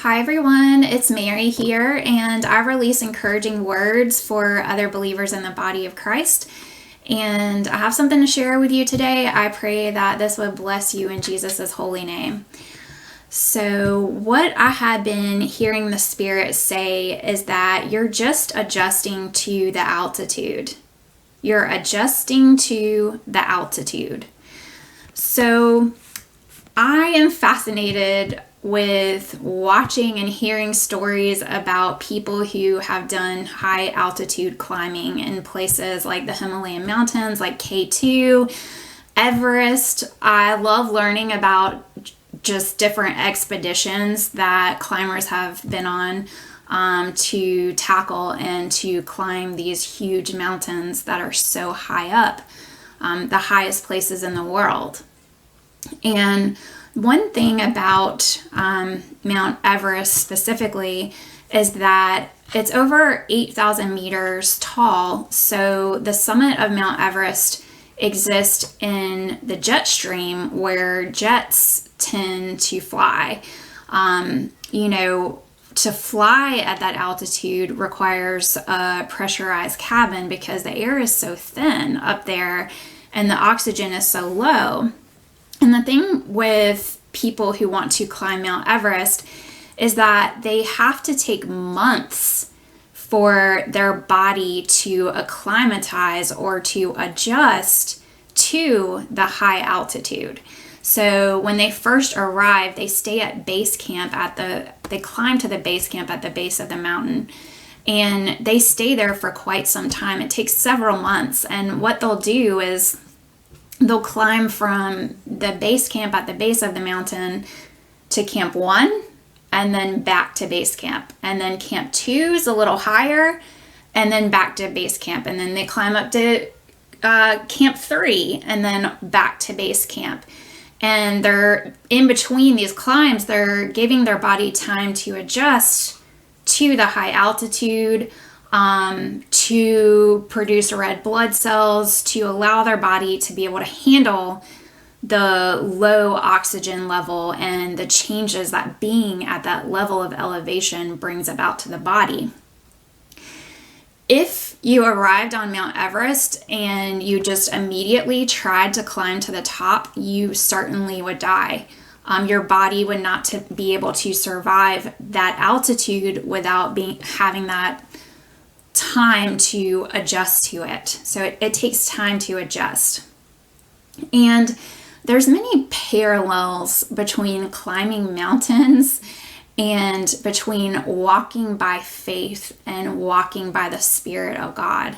Hi everyone, it's Mary here, and I release encouraging words for other believers in the body of Christ. And I have something to share with you today. I pray that this would bless you in Jesus' holy name. So, what I had been hearing the Spirit say is that you're just adjusting to the altitude. You're adjusting to the altitude. So, I am fascinated with watching and hearing stories about people who have done high altitude climbing in places like the Himalayan mountains, like K2, Everest. I love learning about just different expeditions that climbers have been on to tackle and to climb these huge mountains that are so high up, the highest places in the world. And one thing about Mount Everest specifically is that it's over 8,000 meters tall. So the summit of Mount Everest exists in the jet stream where jets tend to fly. To fly at that altitude requires a pressurized cabin because the air is so thin up there and the oxygen is so low. And the thing with people who want to climb Mount Everest is that they have to take months for their body to acclimatize or to adjust to the high altitude. So when they first arrive, they stay at base camp they climb to the base camp at the base of the mountain. And they stay there for quite some time. It takes several months. And what they'll do is they'll climb from the base camp at the base of the mountain to camp 1 and then back to base camp. And then camp 2 is a little higher and then back to base camp. And then they climb up to camp 3 and then back to base camp. And they're in between these climbs, they're giving their body time to adjust to the high altitude, to produce red blood cells, to allow their body to be able to handle the low oxygen level and the changes that being at that level of elevation brings about to the body. If you arrived on Mount Everest and you just immediately tried to climb to the top, you certainly would die. Your body would not be able to survive that altitude without having that time to adjust to it. So it takes time to adjust. And there's many parallels between climbing mountains and between walking by faith and walking by the Spirit of God.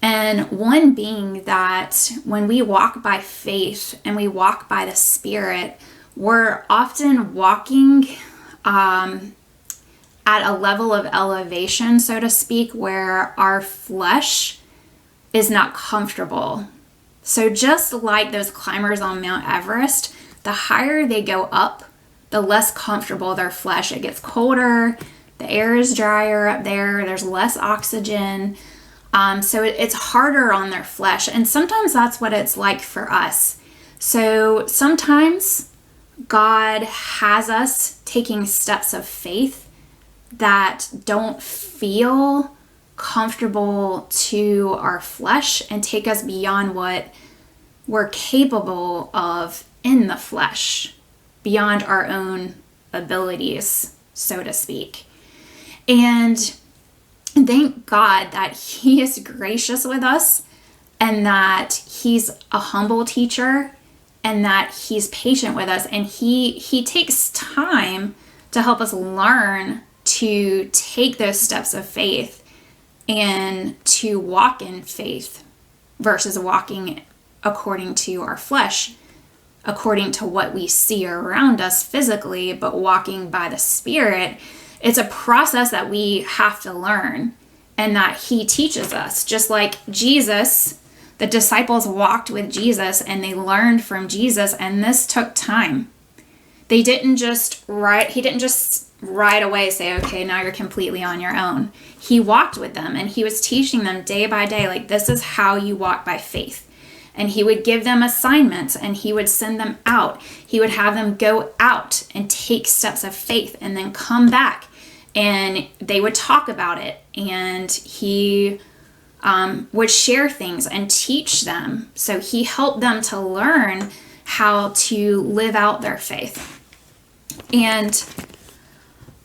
And one being that when we walk by faith and we walk by the Spirit, we're often walking at a level of elevation, so to speak, where our flesh is not comfortable. So just like those climbers on Mount Everest, the higher they go up, the less comfortable their flesh. It gets colder, the air is drier up there, there's less oxygen. So it's harder on their flesh. And sometimes that's what it's like for us. So sometimes God has us taking steps of faith that don't feel comfortable to our flesh and take us beyond what we're capable of in the flesh, beyond our own abilities, so to speak. And thank God that He is gracious with us and that He's a humble teacher and that He's patient with us, and He takes time to help us learn to take those steps of faith and to walk in faith versus walking according to our flesh, according to what we see around us physically, but walking by the Spirit. It's a process that we have to learn and that He teaches us. Just like Jesus, the disciples walked with Jesus and they learned from Jesus, and this took time. He didn't just right away say, okay, now you're completely on your own. He walked with them and He was teaching them day by day, like, this is how you walk by faith. and he would give them assignments and he would send them out. He would have them go out and take steps of faith and then come back, and they would talk about it, and he would share things and teach them. So he helped them to learn how to live out their faith. And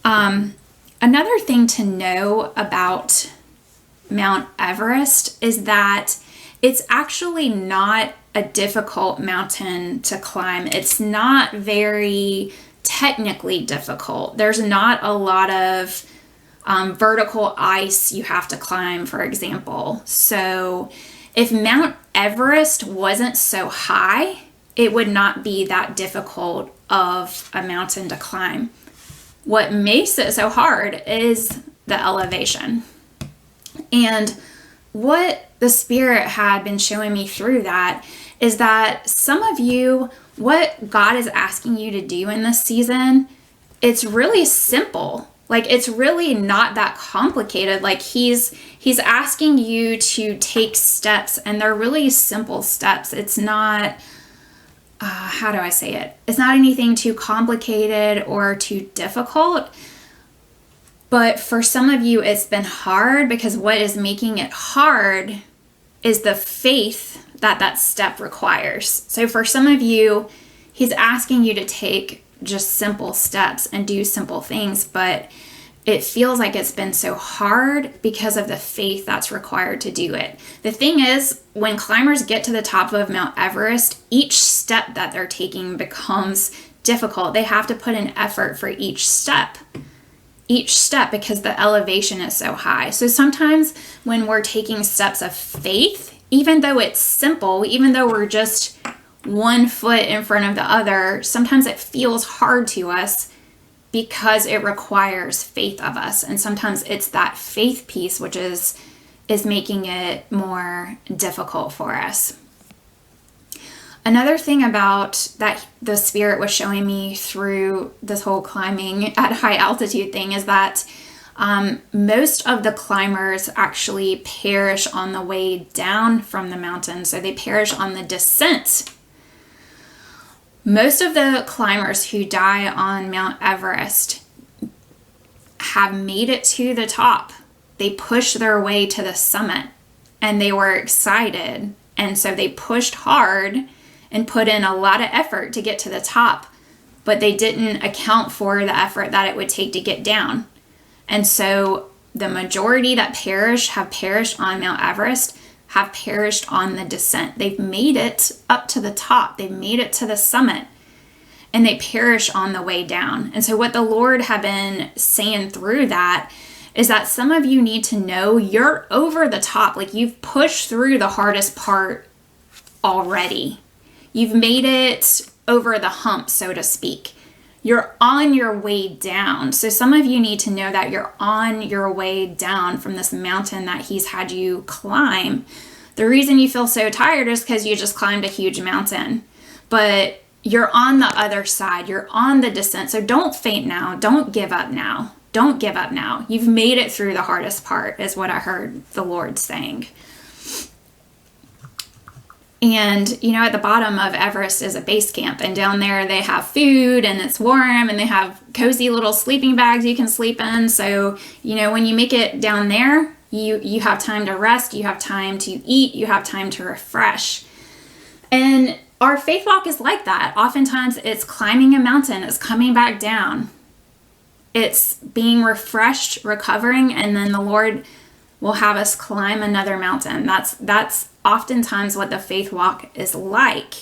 another thing to know about Mount Everest is that it's actually not a difficult mountain to climb. It's not very technically difficult. There's not a lot of vertical ice you have to climb, for example. So if Mount Everest wasn't so high, it would not be that difficult of a mountain to climb. What makes it so hard is the elevation. And what the Spirit had been showing me through that is that some of you, what God is asking you to do in this season, it's really simple. Like, it's really not that complicated. Like, he's asking you to take steps, and they're really simple steps. It's not, how do I say it? It's not anything too complicated or too difficult. But for some of you, it's been hard because what is making it hard is the faith that that step requires. So for some of you, he's asking you to take just simple steps and do simple things, but it feels like it's been so hard because of the faith that's required to do it. The thing is, when climbers get to the top of Mount Everest, each step that they're taking becomes difficult. They have to put in effort for each step because the elevation is so high. So sometimes when we're taking steps of faith, even though it's simple, even though we're just one foot in front of the other, sometimes it feels hard to us because it requires faith of us. And sometimes it's that faith piece which is making it more difficult for us. Another thing about that the Spirit was showing me through this whole climbing at high altitude thing is that most of the climbers actually perish on the way down from the mountain. So they perish on the descent. Most of the climbers who die on Mount Everest have made it to the top. They pushed their way to the summit and they were excited. And so they pushed hard and put in a lot of effort to get to the top, but they didn't account for the effort that it would take to get down. And so the majority that have perished on Mount Everest have perished on the descent. They've made it up to the top. They've made it to the summit, and they perish on the way down. And so what the Lord had been saying through that is that some of you need to know you're over the top. Like, you've pushed through the hardest part already. You've made it over the hump, so to speak. You're on your way down. So some of you need to know that you're on your way down from this mountain that he's had you climb. The reason you feel so tired is because you just climbed a huge mountain. But you're on the other side. You're on the descent. So don't faint now. Don't give up now. Don't give up now. You've made it through the hardest part, is what I heard the Lord saying. And, you know, at the bottom of Everest is a base camp, and down there they have food and it's warm and they have cozy little sleeping bags you can sleep in. So, you know, when you make it down there, you have time to rest, you have time to eat, you have time to refresh. And our faith walk is like that. Oftentimes it's climbing a mountain, it's coming back down. It's being refreshed, recovering, and then the Lord will have us climb another mountain. That's oftentimes what the faith walk is like.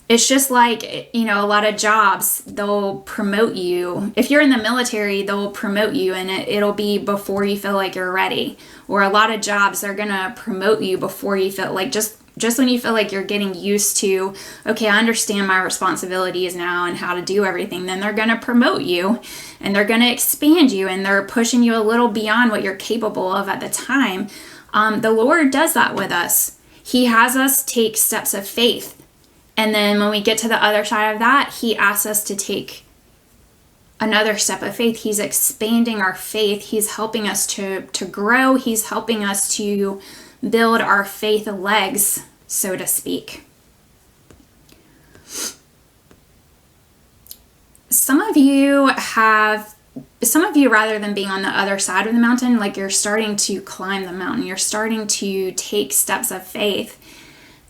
It's just like, you know, a lot of jobs, they'll promote you. If you're in the military, they'll promote you, and it'll be before you feel like you're ready. Or a lot of jobs, they're going to promote you before you feel like, just when you feel like you're getting used to, okay, I understand my responsibilities now and how to do everything, then they're going to promote you and they're going to expand you and they're pushing you a little beyond what you're capable of at the time. The Lord does that with us. He has us take steps of faith. And then when we get to the other side of that, he asks us to take another step of faith. He's expanding our faith. He's helping us to grow. He's helping us to build our faith legs so to speak. Some of you, rather than being on the other side of the mountain, like you're starting to climb the mountain, you're starting to take steps of faith,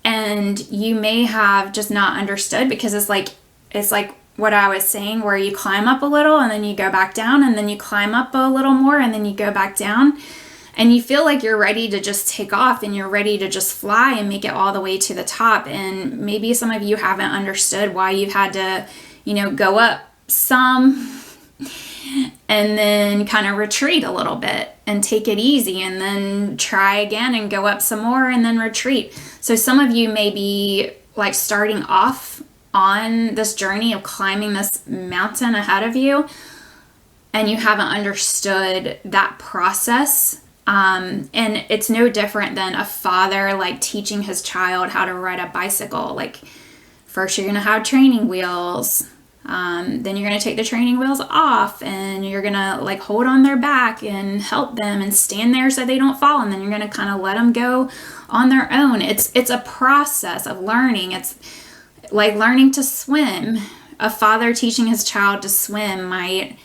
and you may have just not understood, because it's like what I was saying, where you climb up a little and then you go back down, and then you climb up a little more and then you go back down, and you feel like you're ready to just take off and you're ready to just fly and make it all the way to the top. And maybe some of you haven't understood why you've had to, go up some and then kind of retreat a little bit and take it easy, and then try again and go up some more and then retreat. So some of you may be like starting off on this journey of climbing this mountain ahead of you, and you haven't understood that process. And it's no different than a father like teaching his child how to ride a bicycle. Like, first you're going to have training wheels. Then you're going to take the training wheels off, and you're going to like hold on their back and help them and stand there so they don't fall. And then you're going to kind of let them go on their own. It's a process of learning. It's like learning to swim. A father teaching his child to swim might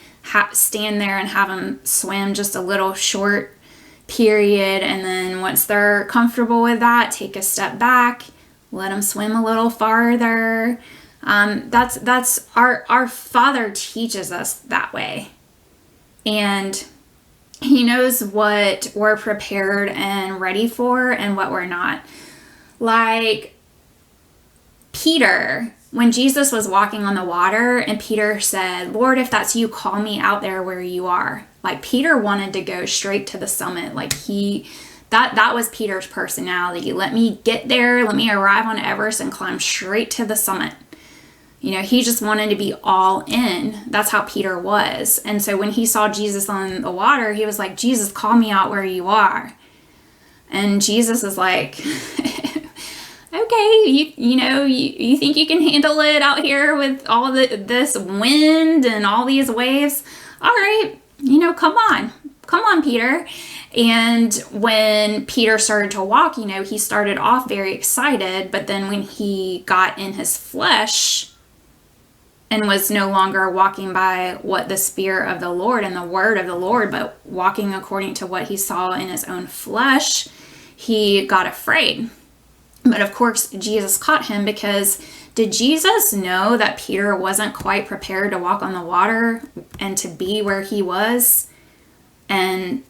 stand there and have them swim just a little short period. And then once they're comfortable with that, take a step back, let them swim a little farther. That's our Father teaches us that way, and He knows what we're prepared and ready for and what we're not. Like Peter, when Jesus was walking on the water and Peter said, "Lord, if that's you, call me out there where you are." Like Peter wanted to go straight to the summit. Like that was Peter's personality. Let me get there. Let me arrive on Everest and climb straight to the summit. He just wanted to be all in. That's how Peter was. And so when he saw Jesus on the water, he was like, "Jesus, call me out where you are." And Jesus is like, "Okay, you think you can handle it out here with all this wind and all these waves? All right, come on, Peter." And when Peter started to walk, he started off very excited, but then when he got in his flesh and was no longer walking by what the Spirit of the Lord and the Word of the Lord, but walking according to what he saw in his own flesh, he got afraid. But of course, Jesus caught him, because did Jesus know that Peter wasn't quite prepared to walk on the water and to be where he was and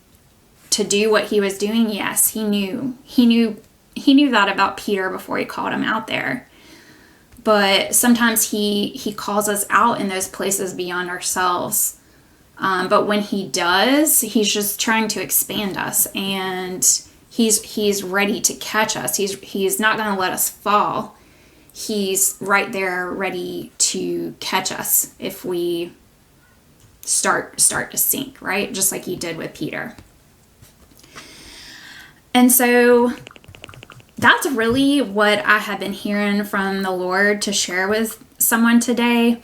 to do what he was doing? Yes, he knew. He knew that about Peter before he called him out there. But sometimes he calls us out in those places beyond ourselves. But when he does, he's just trying to expand us, and he's ready to catch us. He's not going to let us fall. He's right there ready to catch us if we start to sink, right? Just like he did with Peter. And so that's really what I have been hearing from the Lord to share with someone today.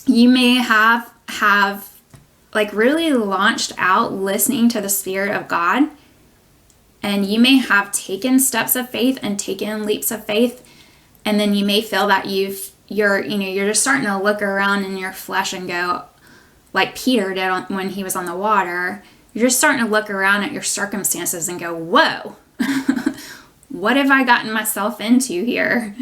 You may have like really launched out listening to the Spirit of God, and you may have taken steps of faith and taken leaps of faith, and then you may feel that you're just starting to look around in your flesh and go, like Peter did when he was on the water. You're just starting to look around at your circumstances and go, "Whoa, what have I gotten myself into here?"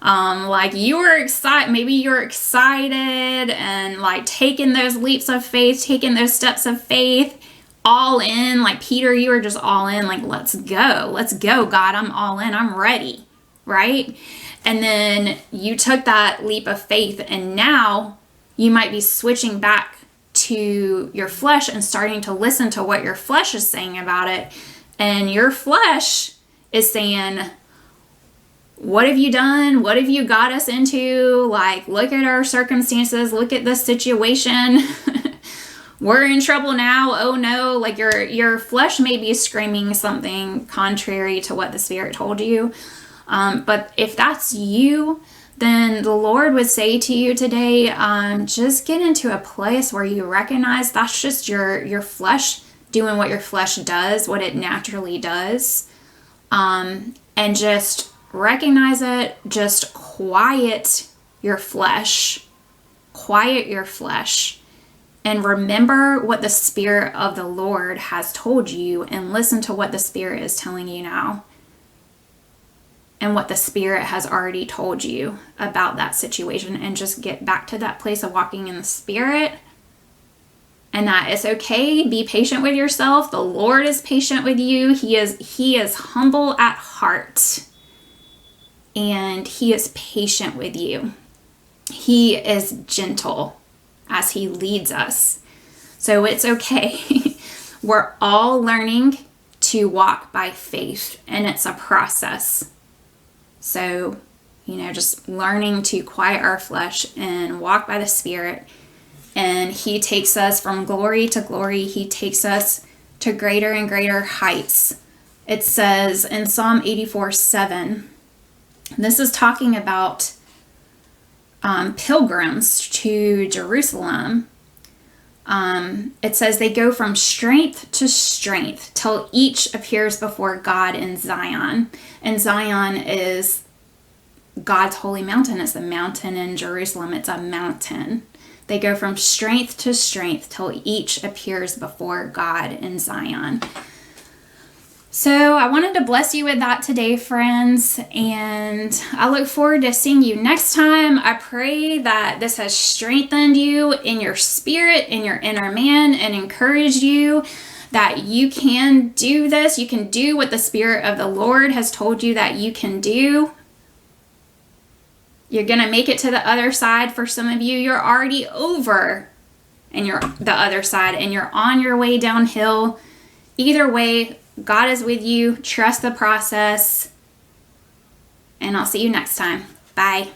Like you were excited, maybe you're excited and like taking those leaps of faith, taking those steps of faith, all in. Like Peter, you were just all in, like, let's go, God, I'm all in, I'm ready, right? And then you took that leap of faith, and now you might be switching back to your flesh and starting to listen to what your flesh is saying about it. And your flesh is saying, "What have you done? What have you got us into? Like, look at our circumstances. Look at this situation. We're in trouble now. Oh no." Like your flesh may be screaming something contrary to what the Spirit told you. But if that's you, then the Lord would say to you today, just get into a place where you recognize that's just your flesh doing what your flesh does, what it naturally does. and just recognize it. Just quiet your flesh. Quiet your flesh. And remember what the Spirit of the Lord has told you, and listen to what the Spirit is telling you now. And what the Spirit has already told you about that situation, and just get back to that place of walking in the Spirit. And that it's okay. Be patient with yourself. The Lord is patient with you. He is humble at heart. And He is patient with you. He is gentle as He leads us. So it's okay. We're all learning to walk by faith, and it's a process. So, just learning to quiet our flesh and walk by the Spirit. And He takes us from glory to glory. He takes us to greater and greater heights. It says in Psalm 84:7, this is talking about pilgrims to Jerusalem. It says they go from strength to strength till each appears before God in Zion. And Zion is God's holy mountain. It's the mountain in Jerusalem. It's a mountain. They go from strength to strength till each appears before God in Zion. So I wanted to bless you with that today, friends, and I look forward to seeing you next time. I pray that this has strengthened you in your spirit, in your inner man, and encouraged you that you can do this. You can do what the Spirit of the Lord has told you that you can do. You're going to make it to the other side. For some of you, you're already over and you're the other side, and you're on your way downhill. Either way, God is with you. Trust the process. And I'll see you next time. Bye.